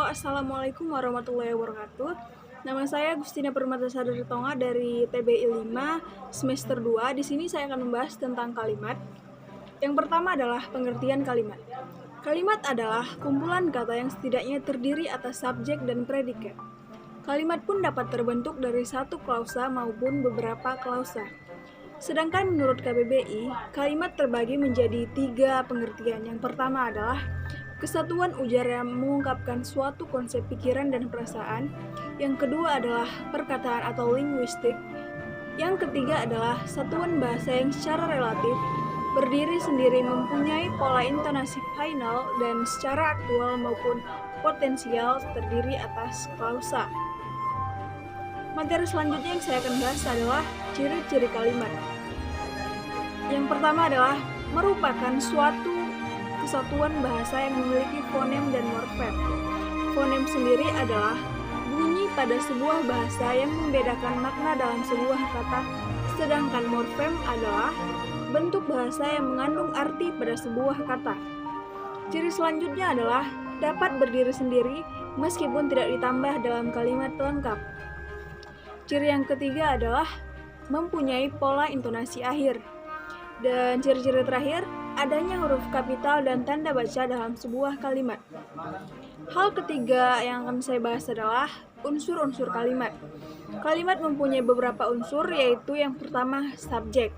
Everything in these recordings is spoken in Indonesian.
Assalamualaikum warahmatullahi wabarakatuh. Nama saya Gustina Permata Sadari Tonga dari TBI 5 semester 2. Di sini saya akan membahas tentang kalimat. Yang pertama adalah pengertian kalimat. Kalimat adalah kumpulan kata yang setidaknya terdiri atas subjek dan predikat. Kalimat pun dapat terbentuk dari satu klausa maupun beberapa klausa. Sedangkan menurut KBBI, kalimat terbagi menjadi 3 pengertian. Yang pertama adalah kesatuan ujar yang mengungkapkan suatu konsep pikiran dan perasaan. Yang kedua adalah perkataan atau linguistik. Yang ketiga adalah satuan bahasa yang secara relatif berdiri sendiri, mempunyai pola intonasi final, dan secara aktual maupun potensial terdiri atas klausa. Materi selanjutnya yang saya akan bahas adalah ciri-ciri kalimat. Yang pertama adalah merupakan suatu kesatuan bahasa yang memiliki fonem dan morfem. Fonem sendiri adalah bunyi pada sebuah bahasa yang membedakan makna dalam sebuah kata, sedangkan morfem adalah bentuk bahasa yang mengandung arti pada sebuah kata. Ciri selanjutnya adalah dapat berdiri sendiri meskipun tidak ditambah dalam kalimat pelengkap. Ciri yang ketiga adalah mempunyai pola intonasi akhir. Dan ciri-ciri terakhir, adanya huruf kapital dan tanda baca dalam sebuah kalimat. Hal ketiga yang akan saya bahas adalah unsur-unsur kalimat. Kalimat mempunyai beberapa unsur, yaitu yang pertama subjek.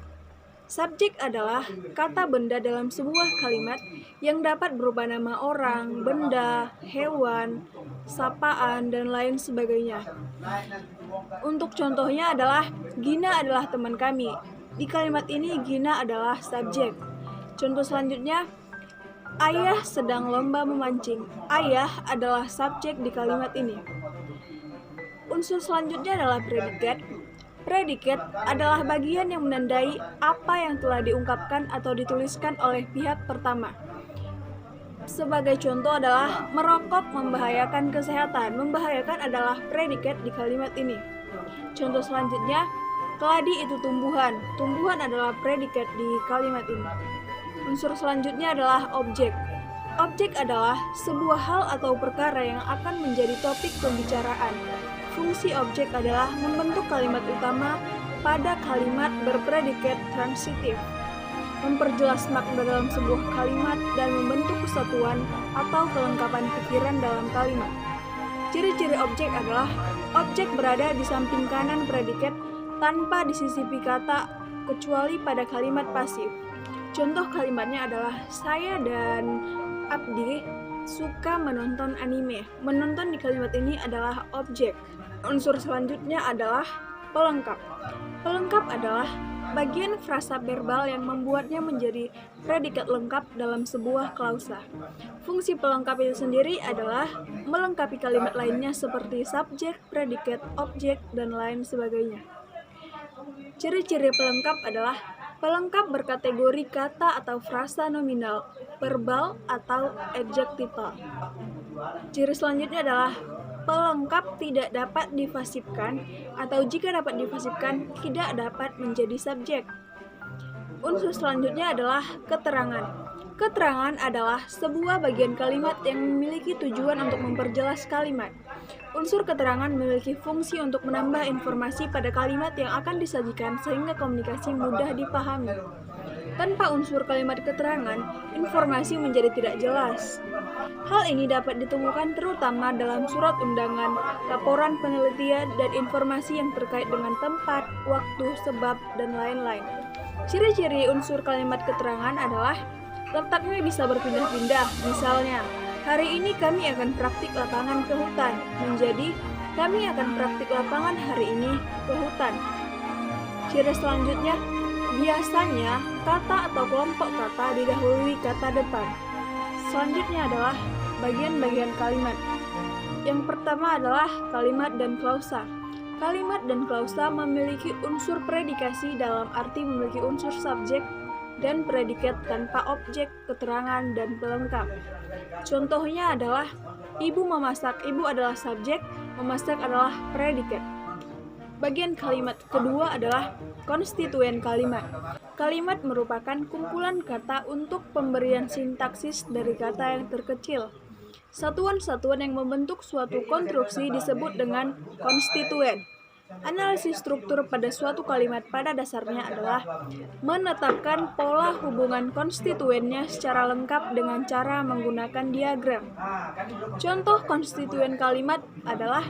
Subjek adalah kata benda dalam sebuah kalimat yang dapat berupa nama orang, benda, hewan, sapaan, dan lain sebagainya. Untuk contohnya adalah Gina adalah teman kami. Di kalimat ini Gina adalah subjek. Contoh selanjutnya, ayah sedang lomba memancing. Ayah adalah subjek di kalimat ini. Unsur selanjutnya adalah predikat. Predikat adalah bagian yang menandai apa yang telah diungkapkan atau dituliskan oleh pihak pertama. Sebagai contoh adalah merokok membahayakan kesehatan. Membahayakan adalah predikat di kalimat ini. Contoh selanjutnya, keladi itu tumbuhan. Tumbuhan adalah predikat di kalimat ini. Unsur selanjutnya adalah objek. Objek adalah sebuah hal atau perkara yang akan menjadi topik pembicaraan. Fungsi objek adalah membentuk kalimat utama pada kalimat berpredikat transitif, memperjelas makna dalam sebuah kalimat, dan membentuk kesatuan atau kelengkapan pikiran dalam kalimat. Ciri-ciri objek adalah objek berada di samping kanan predikat tanpa disisipi kata kecuali pada kalimat pasif. Contoh kalimatnya adalah saya dan Abdi suka menonton anime. Menonton di kalimat ini adalah objek. Unsur selanjutnya adalah pelengkap. Pelengkap adalah bagian frasa verbal yang membuatnya menjadi predikat lengkap dalam sebuah klausa. Fungsi pelengkap itu sendiri adalah melengkapi kalimat lainnya seperti subjek, predikat, objek, dan lain sebagainya. Ciri-ciri pelengkap adalah pelengkap berkategori kata atau frasa nominal, verbal, atau adjektifal. Ciri selanjutnya adalah pelengkap tidak dapat difasifkan, atau jika dapat difasifkan tidak dapat menjadi subjek. Unsur selanjutnya adalah keterangan. Keterangan adalah sebuah bagian kalimat yang memiliki tujuan untuk memperjelas kalimat. Unsur keterangan memiliki fungsi untuk menambah informasi pada kalimat yang akan disajikan sehingga komunikasi mudah dipahami. Tanpa unsur kalimat keterangan, informasi menjadi tidak jelas. Hal ini dapat ditemukan terutama dalam surat undangan, laporan penelitian, dan informasi yang terkait dengan tempat, waktu, sebab, dan lain-lain. Ciri-ciri unsur kalimat keterangan adalah letaknya bisa berpindah-pindah. Misalnya, hari ini kami akan praktik lapangan ke hutan, menjadi kami akan praktik lapangan hari ini ke hutan. Ciri selanjutnya, biasanya kata atau kelompok kata didahului kata depan. Selanjutnya adalah bagian-bagian kalimat. Yang pertama adalah kalimat dan klausa. Kalimat dan klausa memiliki unsur predikasi dalam arti memiliki unsur subjek dan predikat tanpa objek, keterangan, dan pelengkap. Contohnya adalah ibu memasak. Ibu adalah subjek, memasak adalah predikat. Bagian kalimat kedua adalah konstituen kalimat. Kalimat merupakan kumpulan kata untuk pemberian sintaksis dari kata yang terkecil. Satuan-satuan yang membentuk suatu konstruksi disebut dengan konstituen. Analisis struktur pada suatu kalimat pada dasarnya adalah menetapkan pola hubungan konstituennya secara lengkap dengan cara menggunakan diagram. Contoh konstituen kalimat adalah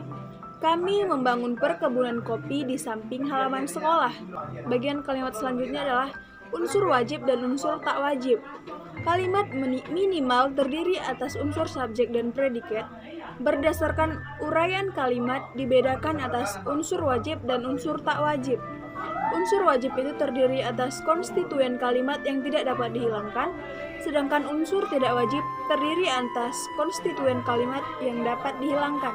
kami membangun perkebunan kopi di samping halaman sekolah. Bagian kalimat selanjutnya adalah unsur wajib dan unsur tak wajib. Kalimat minimal terdiri atas unsur subjek dan predikat. Berdasarkan uraian kalimat dibedakan atas unsur wajib dan unsur tak wajib. Unsur wajib itu terdiri atas konstituen kalimat yang tidak dapat dihilangkan, sedangkan unsur tidak wajib terdiri atas konstituen kalimat yang dapat dihilangkan.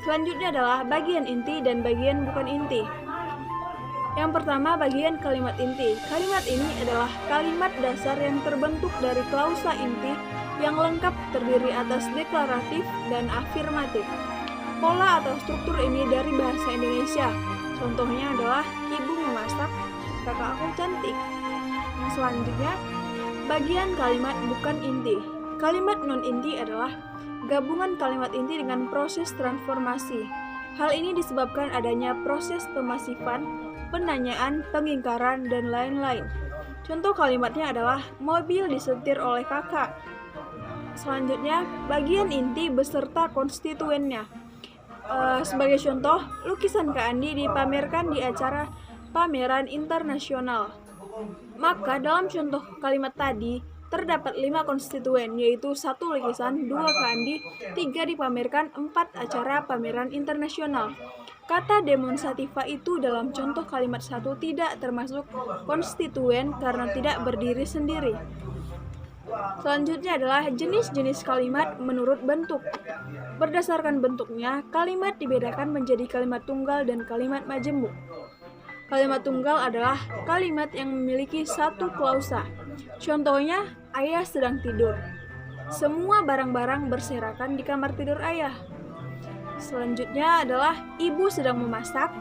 Selanjutnya adalah bagian inti dan bagian bukan inti. Yang pertama, bagian kalimat inti. Kalimat ini adalah kalimat dasar yang terbentuk dari klausa inti yang lengkap terdiri atas deklaratif dan afirmatif. Pola atau struktur ini dari bahasa Indonesia. Contohnya adalah ibu memasak, kakak aku cantik. Nah, selanjutnya, bagian kalimat bukan inti. Kalimat non-inti adalah gabungan kalimat inti dengan proses transformasi. Hal ini disebabkan adanya proses pemasifan, penanyaan, pengingkaran, dan lain-lain. Contoh kalimatnya adalah mobil disetir oleh kakak. Selanjutnya, bagian inti beserta konstituennya. Sebagai contoh, lukisan Kak Andi dipamerkan di acara pameran internasional. Maka dalam contoh kalimat tadi, terdapat 5 konstituen, yaitu 1 lukisan, 2 Kak Andi, 3 dipamerkan, 4 acara pameran internasional. Kata demonstrativa itu dalam contoh kalimat 1 tidak termasuk konstituen karena tidak berdiri sendiri. Selanjutnya adalah jenis-jenis kalimat menurut bentuk. Berdasarkan bentuknya, kalimat dibedakan menjadi kalimat tunggal dan kalimat majemuk. Kalimat tunggal adalah kalimat yang memiliki satu klausa. Contohnya, ayah sedang tidur. Semua barang-barang berserakan di kamar tidur ayah. Selanjutnya adalah ibu sedang memasak,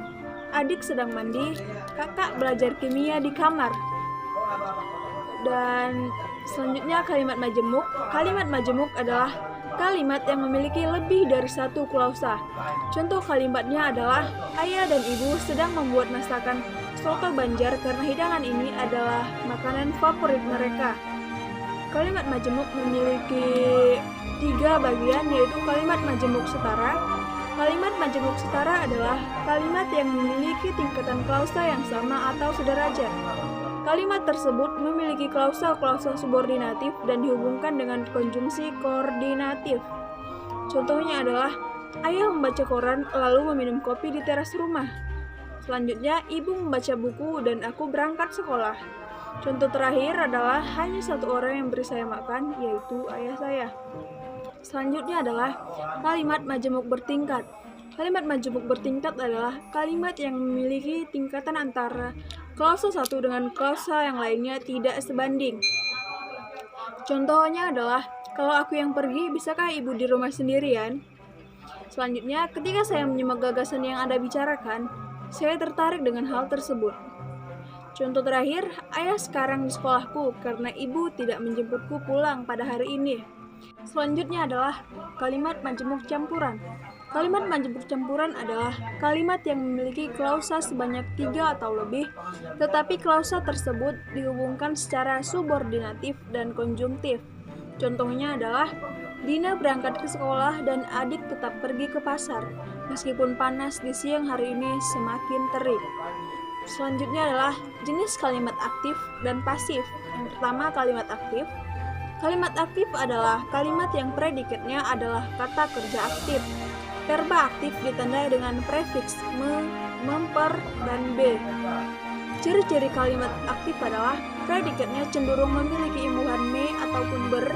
adik sedang mandi, kakak belajar kimia di kamar. Dan selanjutnya kalimat majemuk. Kalimat majemuk adalah kalimat yang memiliki lebih dari satu klausa. Contoh kalimatnya adalah ayah dan ibu sedang membuat masakan soto Banjar karena hidangan ini adalah makanan favorit mereka. Kalimat majemuk memiliki 3 bagian, yaitu kalimat majemuk setara. Kalimat majemuk setara adalah kalimat yang memiliki tingkatan klausa yang sama atau sederajat. Kalimat tersebut memiliki klausa-klausa subordinatif dan dihubungkan dengan konjungsi koordinatif. Contohnya adalah, ayah membaca koran lalu meminum kopi di teras rumah. Selanjutnya, ibu membaca buku dan aku berangkat sekolah. Contoh terakhir adalah hanya 1 orang yang beri saya makan, yaitu ayah saya. Selanjutnya adalah kalimat majemuk bertingkat. Kalimat majemuk bertingkat adalah kalimat yang memiliki tingkatan antara klausa satu dengan klausa yang lainnya tidak sebanding. Contohnya adalah, kalau aku yang pergi, bisakah ibu di rumah sendirian? Selanjutnya, ketika saya menyimak gagasan yang Anda bicarakan, saya tertarik dengan hal tersebut. Contoh terakhir, ayah sekarang di sekolahku karena ibu tidak menjemputku pulang pada hari ini. Selanjutnya adalah kalimat majemuk campuran. Kalimat majemuk campuran adalah kalimat yang memiliki klausa sebanyak 3 atau lebih, tetapi klausa tersebut dihubungkan secara subordinatif dan konjungtif. Contohnya adalah, Dina berangkat ke sekolah dan adik tetap pergi ke pasar, meskipun panas di siang hari ini semakin terik. Selanjutnya adalah jenis kalimat aktif dan pasif. Yang pertama, kalimat aktif. Kalimat aktif adalah kalimat yang predikatnya adalah kata kerja aktif. Verba aktif ditandai dengan prefiks me, memper, dan be. Ciri-ciri kalimat aktif adalah predikatnya cenderung memiliki imbuhan me ataupun ber,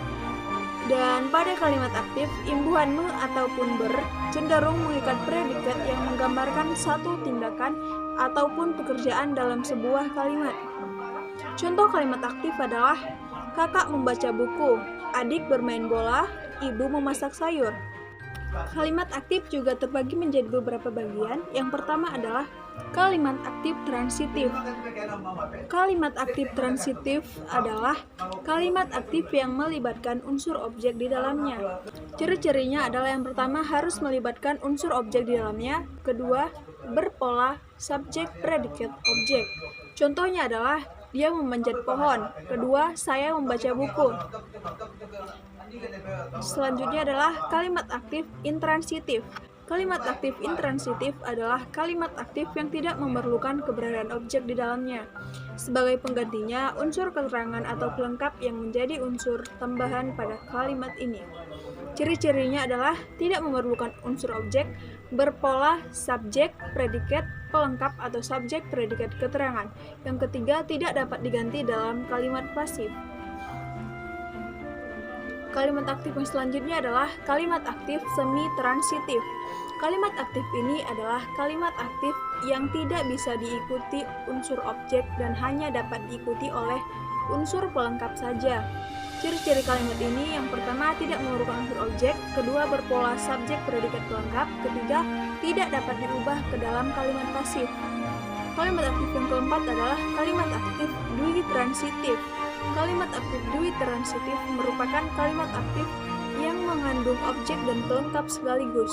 dan pada kalimat aktif, imbuhan me ataupun ber cenderung mengikat predikat yang menggambarkan satu tindakan ataupun pekerjaan dalam sebuah kalimat. Contoh kalimat aktif adalah kakak membaca buku, adik bermain bola, ibu memasak sayur. Kalimat aktif juga terbagi menjadi beberapa bagian. Yang pertama adalah Kalimat aktif transitif. Kalimat aktif transitif adalah kalimat aktif yang melibatkan unsur objek di dalamnya. Ciri-cirinya adalah yang pertama harus melibatkan unsur objek di dalamnya, kedua berpola subjek predikat objek. Contohnya adalah dia memanjat pohon, kedua saya membaca buku. Selanjutnya adalah kalimat aktif intransitif. Kalimat aktif intransitif adalah kalimat aktif yang tidak memerlukan keberadaan objek di dalamnya. Sebagai penggantinya, unsur keterangan atau pelengkap yang menjadi unsur tambahan pada kalimat ini. Ciri-cirinya adalah tidak memerlukan unsur objek, berpola subjek predikat pelengkap atau subjek predikat keterangan. Yang ketiga, tidak dapat diganti dalam kalimat pasif. Kalimat aktif yang selanjutnya adalah kalimat aktif semi-transitif. Kalimat aktif ini adalah kalimat aktif yang tidak bisa diikuti unsur objek dan hanya dapat diikuti oleh unsur pelengkap saja. Ciri-ciri kalimat ini yang pertama tidak memerlukan unsur objek, kedua berpola subjek predikat pelengkap, ketiga tidak dapat diubah ke dalam kalimat pasif. Kalimat aktif yang keempat adalah kalimat aktif dwi-transitif. Kalimat aktif dwi-transitif merupakan kalimat aktif yang mengandung objek dan pelengkap sekaligus.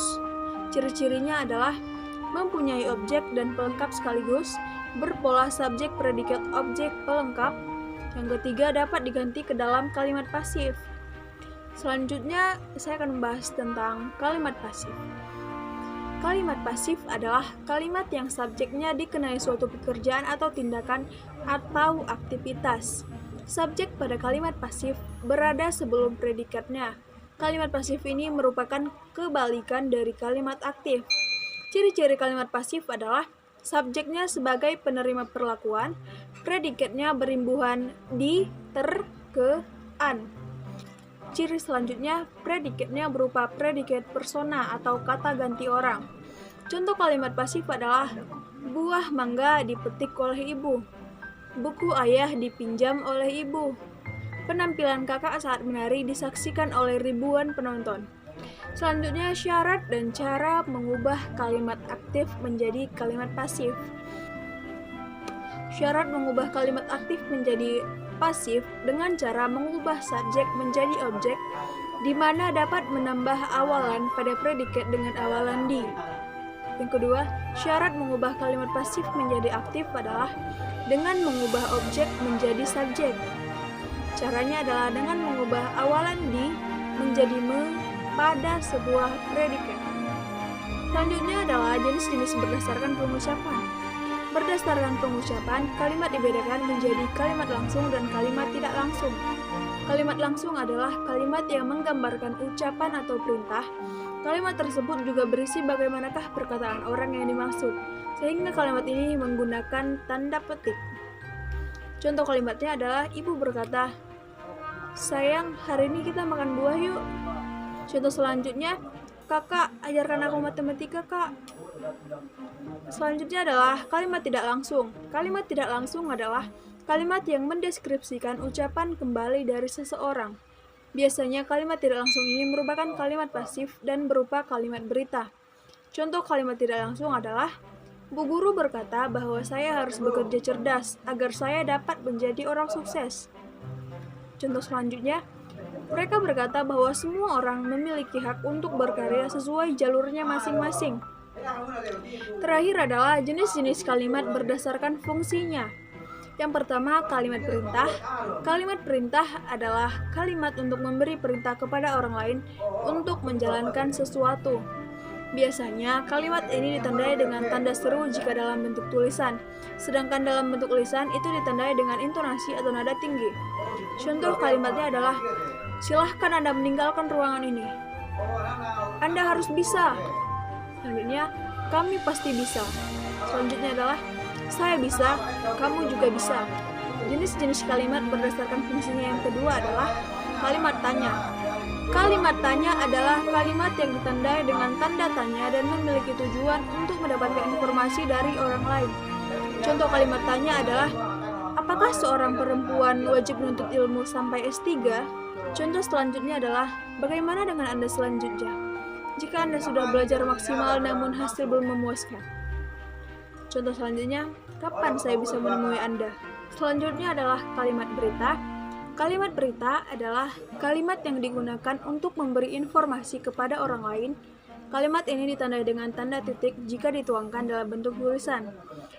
Ciri-cirinya adalah mempunyai objek dan pelengkap sekaligus, berpola subjek predikat objek pelengkap. Yang ketiga dapat diganti ke dalam kalimat pasif. Selanjutnya saya akan membahas tentang kalimat pasif. Kalimat pasif adalah kalimat yang subjeknya dikenai suatu pekerjaan atau tindakan atau aktivitas. Subjek pada kalimat pasif berada sebelum predikatnya. Kalimat pasif ini merupakan kebalikan dari kalimat aktif. Ciri-ciri kalimat pasif adalah subjeknya sebagai penerima perlakuan, predikatnya berimbuhan di, ter, ke, an. Ciri selanjutnya, predikatnya berupa predikat persona atau kata ganti orang. Contoh kalimat pasif adalah buah mangga dipetik oleh ibu. Buku ayah dipinjam oleh ibu. Penampilan kakak saat menari disaksikan oleh ribuan penonton. Selanjutnya, syarat dan cara mengubah kalimat aktif menjadi kalimat pasif. Syarat mengubah kalimat aktif menjadi pasif dengan cara mengubah subjek menjadi objek, di mana dapat menambah awalan pada predikat dengan awalan di. Yang kedua, syarat mengubah kalimat pasif menjadi aktif adalah dengan mengubah objek menjadi subjek. Caranya adalah dengan mengubah awalan di menjadi me pada sebuah predikat. Selanjutnya adalah jenis-jenis berdasarkan pengucapan. Berdasarkan pengucapan, kalimat dibedakan menjadi kalimat langsung dan kalimat tidak langsung. Kalimat langsung adalah kalimat yang menggambarkan ucapan atau perintah. Kalimat tersebut juga berisi bagaimanakah perkataan orang yang dimaksud, sehingga kalimat ini menggunakan tanda petik. Contoh kalimatnya adalah ibu berkata, sayang, hari ini kita makan buah yuk. Contoh selanjutnya, kakak, ajarkan aku matematika, kak. Selanjutnya adalah kalimat tidak langsung. Kalimat tidak langsung adalah kalimat yang mendeskripsikan ucapan kembali dari seseorang. Biasanya kalimat tidak langsung ini merupakan kalimat pasif dan berupa kalimat berita. Contoh kalimat tidak langsung adalah, Bu guru berkata bahwa saya harus bekerja cerdas agar saya dapat menjadi orang sukses. Contoh selanjutnya, mereka berkata bahwa semua orang memiliki hak untuk berkarya sesuai jalurnya masing-masing. Terakhir adalah jenis-jenis kalimat berdasarkan fungsinya. Yang pertama, kalimat perintah. Kalimat perintah adalah kalimat untuk memberi perintah kepada orang lain untuk menjalankan sesuatu. Biasanya, kalimat ini ditandai dengan tanda seru jika dalam bentuk tulisan, sedangkan dalam bentuk lisan itu ditandai dengan intonasi atau nada tinggi. Contoh kalimatnya adalah, silahkan Anda meninggalkan ruangan ini. Anda harus bisa. Selanjutnya, kami pasti bisa. Selanjutnya adalah, saya bisa, kamu juga bisa. Jenis-jenis kalimat berdasarkan fungsinya yang kedua adalah kalimat tanya. Kalimat tanya adalah kalimat yang ditandai dengan tanda tanya dan memiliki tujuan untuk mendapatkan informasi dari orang lain. Contoh kalimat tanya adalah, apakah seorang perempuan wajib menuntut ilmu sampai S3? Contoh selanjutnya adalah, bagaimana dengan Anda selanjutnya? Jika Anda sudah belajar maksimal namun hasil belum memuaskan. Contoh selanjutnya, kapan saya bisa menemui Anda? Selanjutnya adalah kalimat berita. Kalimat berita adalah kalimat yang digunakan untuk memberi informasi kepada orang lain. Kalimat ini ditandai dengan tanda titik jika dituangkan dalam bentuk tulisan.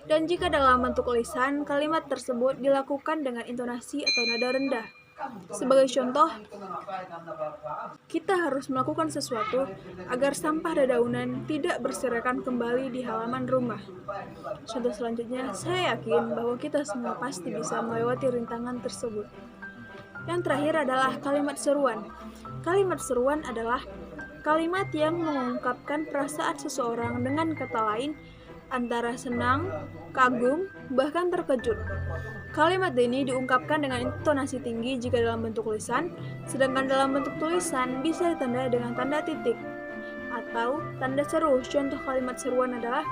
Dan jika dalam bentuk lisan, kalimat tersebut dilakukan dengan intonasi atau nada rendah. Sebagai contoh, kita harus melakukan sesuatu agar sampah dedaunan tidak berserakan kembali di halaman rumah. Contoh selanjutnya, saya yakin bahwa kita semua pasti bisa melewati rintangan tersebut. Yang terakhir adalah kalimat seruan. Kalimat seruan adalah kalimat yang mengungkapkan perasaan seseorang dengan kata lain antara senang, kagum, bahkan terkejut. Kalimat ini diungkapkan dengan intonasi tinggi jika dalam bentuk lisan, sedangkan dalam bentuk tulisan bisa ditandai dengan tanda titik atau tanda seru. Contoh kalimat seruan adalah,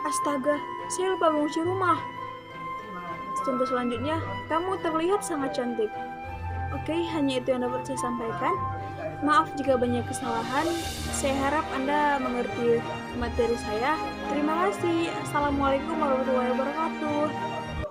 "Astaga, saya lupa mengunci rumah." Contoh selanjutnya, "Kamu terlihat sangat cantik." Oke, hanya itu yang dapat saya sampaikan. Maaf jika banyak kesalahan. Saya harap Anda mengerti materi saya. Terima kasih. Assalamualaikum warahmatullahi wabarakatuh.